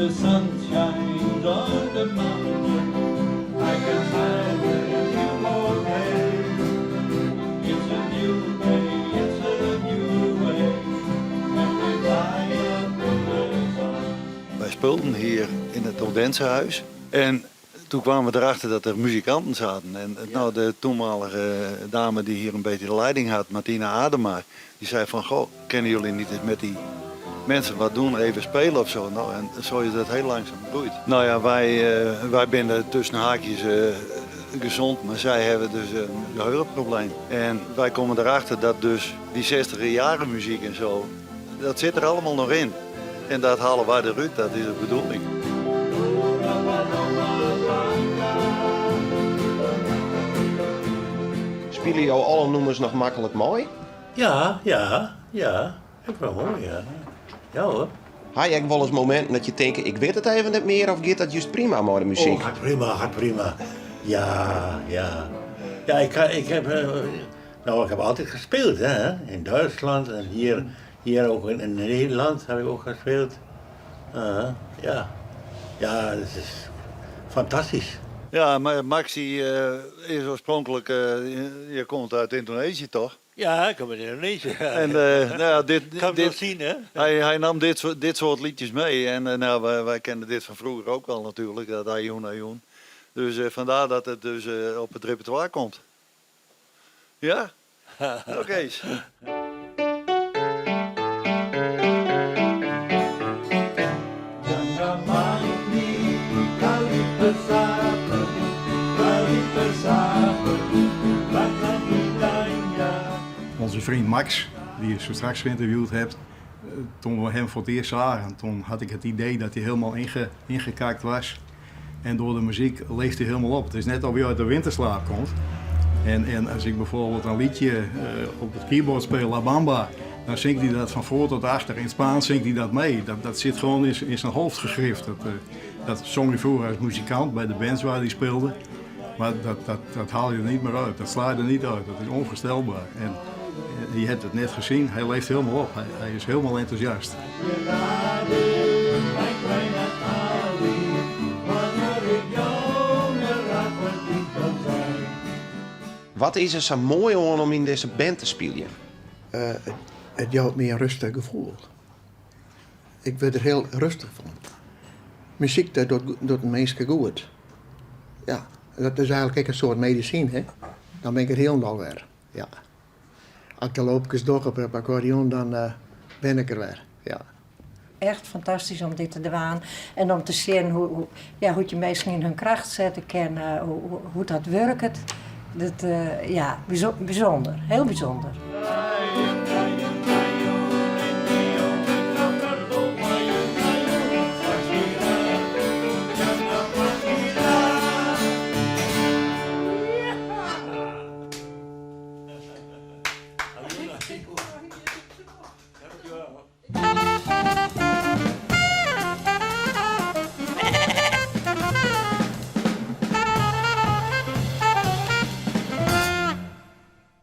the sun shines on the mountain, I can smile when you go away. It's a new day, it's a new way, and we fly up in the sun. Wij speelden hier in het Odensehuis en toen kwamen we erachter dat er muzikanten zaten. En nou, de toenmalige dame die hier een beetje de leiding had, Martina Adema, die zei van, goh, kennen jullie niet eens met die mensen wat doen, even spelen of zo. Nou, en zo is dat heel langzaam groeit. Nou ja, wij binnen tussen haakjes gezond, maar zij hebben dus een geheugenprobleem. En wij komen erachter dat dus die 60 jaren muziek en zo, dat zit er allemaal nog in. En dat halen wij eruit, dat is de bedoeling. Spelen jou alle nummers nog makkelijk mooi? Ja. Ik wel mooi, ja. Ja hoor. Had je wel eens momenten dat je denkt, ik weet het even niet meer, of gaat dat juist prima met de muziek? Oh, gaat prima. Ja. Ja, ik heb altijd gespeeld, hè. In Duitsland en hier ook in Nederland heb ik ook gespeeld. Ja, dat is fantastisch. Ja, maar Maxi is oorspronkelijk, je komt uit Indonesië toch? Ja, ik kom uit Indonesië. En nou ja, Kan je wel zien, hè? Hij nam dit soort liedjes mee en nou, wij kennen dit van vroeger ook wel natuurlijk, dat Ayoen. Dus vandaar dat het dus op het repertoire komt. Ja? Oké. Onze vriend Max, die je zo straks geïnterviewd hebt, toen we hem voor het eerst zagen, toen had ik het idee dat hij helemaal ingekakt was. En door de muziek leeft hij helemaal op. Het is net of hij uit de winterslaap komt. En als ik bijvoorbeeld een liedje op het keyboard speel, La Bamba, dan zingt hij dat van voor tot achter. In het Spaans zingt hij dat mee. Dat zit gewoon in zijn hoofd gegrift. Dat zong hij vroeger als muzikant bij de bands waar hij speelde. Maar dat haal je er niet meer uit. Dat sla je er niet uit. Dat is onvoorstelbaar. En je hebt het net gezien. Hij leeft helemaal op. Hij is helemaal enthousiast. Wat is er zo mooi aan om in deze band te spelen? Het geeft me een rustig gevoel. Ik word er heel rustig van. Muziek dat doet mensen goed. Ja, dat is eigenlijk ook een soort medicijn, hè? Dan ben ik er helemaal weer. Ja. Als ik de loopjes door op het accordeon, dan ben ik er weer. Ja. Echt fantastisch om dit te doen en om te zien hoe je mensen in hun kracht zetten kan, hoe dat werkt. Dat, bijzonder, heel bijzonder.